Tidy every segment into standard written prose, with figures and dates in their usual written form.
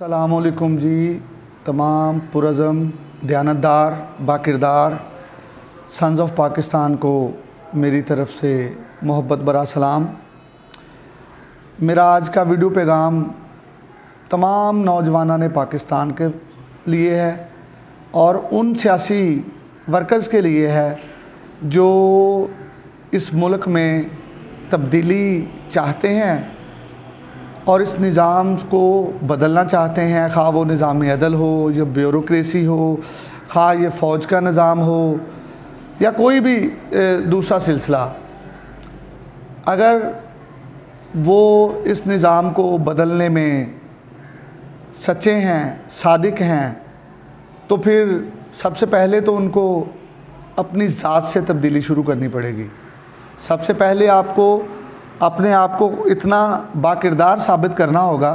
अस्सलामुअलैकुम जी। तमाम पुरज़म दयानतदार बाकिरदार sons of Pakistan को मेरी तरफ़ से मोहब्बत भरा सलाम। मेरा आज का वीडियो पैगाम तमाम नौजवानान पाकिस्तान के लिए है और उन सियासी वर्कर्स के लिए है जो इस मुल्क में तब्दीली चाहते हैं और इस निज़ाम को बदलना चाहते हैं, खा वो निज़ाम अदल हो या ब्यूरोक्रेसी हो, खा ये फ़ौज का निज़ाम हो या कोई भी दूसरा सिलसिला। अगर वो इस निज़ाम को बदलने में सच्चे हैं, सादिक हैं, तो फिर सबसे पहले तो उनको अपनी ज़ात से तब्दीली शुरू करनी पड़ेगी। सबसे पहले आपको अपने आप को इतना बाकिरदार साबित करना होगा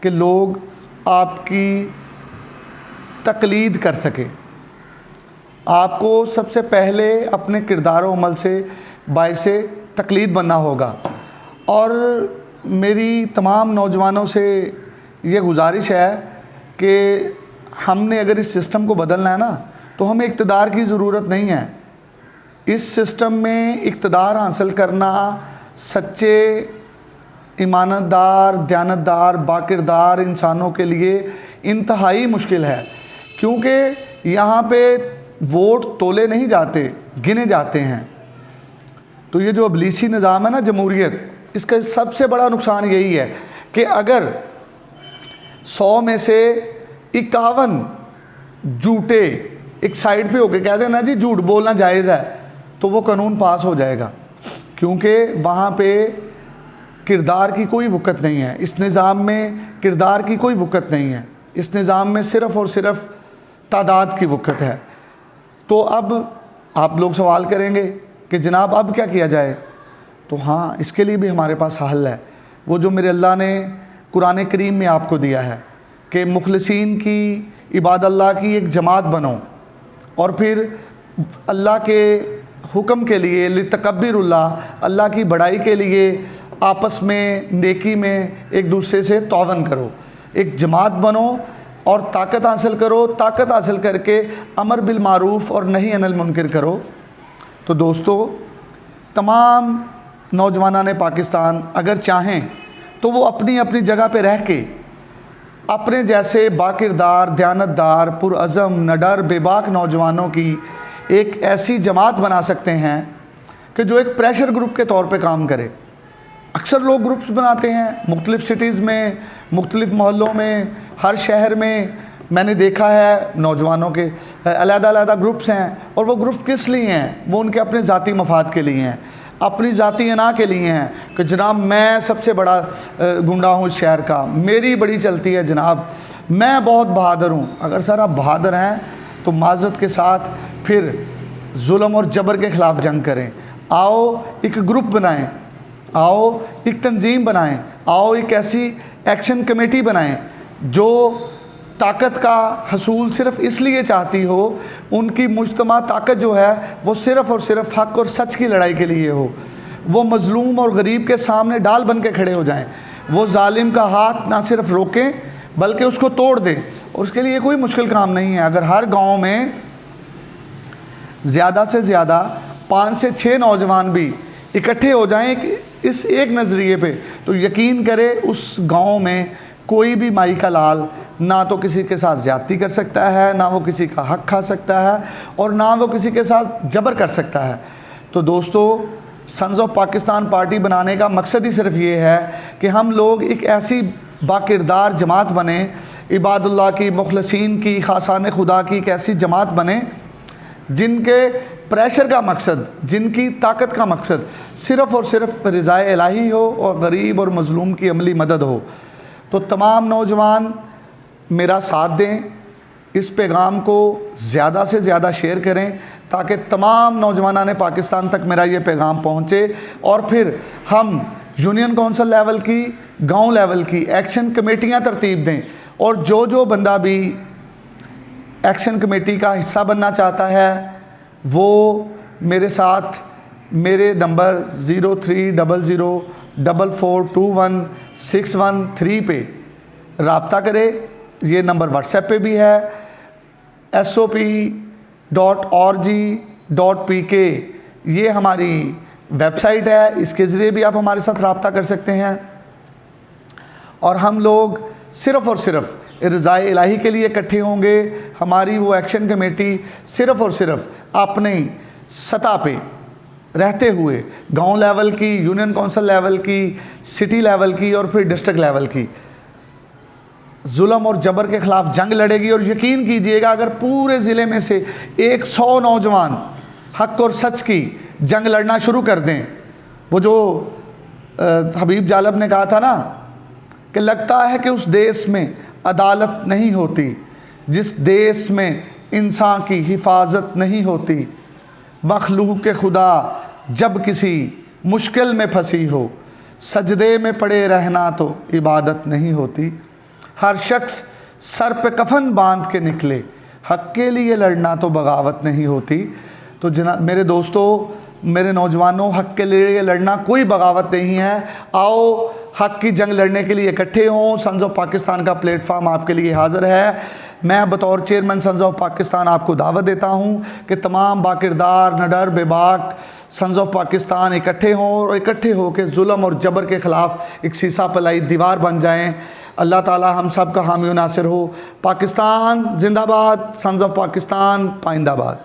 कि लोग आपकी तकलीद कर सकें। आपको सबसे पहले अपने किरदार व अमल से बाइसे तकलीद बनना होगा। और मेरी तमाम नौजवानों से ये गुजारिश है कि हमने अगर इस सिस्टम को बदलना है ना, तो हमें इक़्तिदार की ज़रूरत नहीं है। इस सिस्टम में इक़्तिदार हासिल करना सच्चे ईमानदार दयानतदार बाकिरदार इंसानों के लिए इंतहाई मुश्किल है, क्योंकि यहाँ पे वोट तोले नहीं जाते, गिने जाते हैं। तो ये जो अबलीसी निज़ाम है ना, जमहूरियत, इसका सबसे बड़ा नुकसान यही है कि अगर 100 में से 51 झूठे एक साइड पे होके कह देना जी झूठ बोलना जायज़ है, तो वो कानून पास हो जाएगा, क्योंकि वहाँ पे किरदार की कोई वक़्त नहीं है। इस निज़ाम में किरदार की कोई वक़्त नहीं है। इस निज़ाम में सिर्फ़ और सिर्फ तादाद की वक़्त है। तो अब आप लोग सवाल करेंगे कि जनाब अब क्या किया जाए? तो हाँ, इसके लिए भी हमारे पास हल है। वो जो मेरे अल्लाह ने कुरान करीम में आपको दिया है कि मुखलिसीन की इबादल्लाह की एक जमात बनो और फिर अल्लाह के हुक्म के लिए लितकब्बिरुल्लाह, अल्लाह की बड़ाई के लिए आपस में नेकी में एक दूसरे से तौवन करो, एक जमात बनो और ताकत हासिल करो। ताकत हासिल करके अमर बिल मारूफ़ और नही अनिल मुनकर करो। तो दोस्तों, तमाम नौजवानान पाकिस्तान अगर चाहें तो वो अपनी अपनी जगह पे रह के अपने जैसे बाकिरदार दयानतदार पुरअज़म नडर बेबाक नौजवानों की एक ऐसी जमात बना सकते हैं कि जो एक प्रेशर ग्रुप के तौर पे काम करे। अक्सर लोग ग्रुप्स बनाते हैं मुख्तलिफ़ सिटीज़ में, मुख्तलिफ़ मोहल्लों में, हर शहर में मैंने देखा है नौजवानों के अलग-अलग ग्रुप्स हैं। और वो ग्रुप किस लिए हैं? वो उनके अपने ज़ाती मफाद के लिए हैं, अपनी ज़ाती अना के लिए हैं कि जनाब मैं सबसे बड़ा गुंडा हूँ इस शहर का, मेरी बड़ी चलती है जनाब, मैं बहुत बहादुर हूँ। अगर सर आप बहादुर हैं तो माज़रत के साथ फिर जुल्म और जबर के ख़िलाफ़ जंग करें। आओ एक ग्रुप बनाएं, आओ एक तंजीम बनाएं, आओ एक ऐसी एक्शन कमेटी बनाएं जो ताकत का हसूल सिर्फ़ इसलिए चाहती हो, उनकी मुज्तमा ताकत जो है वो सिर्फ़ और सिर्फ हक़ और सच की लड़ाई के लिए हो। वो मज़लूम और गरीब के सामने डाल बन के खड़े हो जाएं, वो जालिम का हाथ ना सिर्फ रोकें बल्कि उसको तोड़ दें। और उसके लिए कोई मुश्किल काम नहीं है। अगर हर गांव में ज़्यादा से ज़्यादा 5 से 6 नौजवान भी इकट्ठे हो जाएं इस एक नज़रिए पे, तो यकीन करें उस गांव में कोई भी माई का लाल ना तो किसी के साथ ज़्यादती कर सकता है, ना वो किसी का हक़ खा सकता है और ना वो किसी के साथ जबर कर सकता है। तो दोस्तों, सन्स ऑफ पाकिस्तान पार्टी बनाने का मकसद ही सिर्फ ये है कि हम लोग एक ऐसी बाकिरदार जमात बने, इबादुल्लाह की, मुखलिसीन की, खासान खुदा की एक ऐसी जमात बने जिनके प्रेशर का मकसद, जिनकी ताकत का मकसद सिर्फ़ और सिर्फ रिज़ाए इलाही हो और गरीब और मज़लूम की अमली मदद हो। तो तमाम नौजवान मेरा साथ दें, इस पैगाम को ज़्यादा से ज़्यादा शेयर करें ताकि तमाम नौजवानान पाकिस्तान तक मेरा ये पैगाम पहुँचे और फिर हम यूनियन कौंसिल लेवल की, गांव लेवल की एक्शन कमेटियां तरतीब दें। और जो बंदा भी एक्शन कमेटी का हिस्सा बनना चाहता है वो मेरे साथ मेरे नंबर 0300442161 पे रब्ता करे ये नंबर व्हाट्सएप पे भी है, sop.org.pk ये हमारी वेबसाइट है, इसके ज़रिए भी आप हमारे साथ रब्ता कर सकते हैं। और हम लोग सिर्फ़ और सिर्फ रज़ाए इलाही के लिए इकट्ठे होंगे। हमारी वो एक्शन कमेटी सिर्फ़ और सिर्फ अपनी सतह पे रहते हुए गांव लेवल की, यूनियन काउंसिल लेवल की, सिटी लेवल की और फिर डिस्ट्रिक्ट लेवल की जुल्म और जबर के ख़िलाफ़ जंग लड़ेगी। और यकीन कीजिएगा, अगर पूरे ज़िले में से 100 नौजवान हक़ और सच की जंग लड़ना शुरू कर दें, वो जो हबीब जालब ने कहा था ना कि लगता है कि उस देश में अदालत नहीं होती जिस देश में इंसान की हिफाजत नहीं होती, मखलूक के खुदा जब किसी मुश्किल में फंसी हो, सजदे में पड़े रहना तो इबादत नहीं होती। हर शख्स सर पे कफन बांध के निकले, हक़ के लिए लड़ना तो बगावत नहीं होती। तो मेरे दोस्तों, मेरे नौजवानों, हक़ के लिए लड़ना कोई बगावत नहीं है। आओ हक़ की जंग लड़ने के लिए इकट्ठे हों। सन्स ऑफ पाकिस्तान का प्लेटफार्म आपके लिए हाज़िर है। मैं बतौर चेयरमैन सन्स ऑफ पाकिस्तान आपको दावत देता हूं कि तमाम बाकिरदार, नडर, बेबाक सन्स ऑफ पाकिस्तान इकट्ठे हों और इकट्ठे होकर जुल्म और जबर के ख़िलाफ़ एक सीसा पलाई दीवार बन जाएं। अल्लाह ताला हम सब का हामी नासिर हो। पाकिस्तान जिंदाबाद, सन्स ऑफ पाकिस्तान पाइंदाबाद।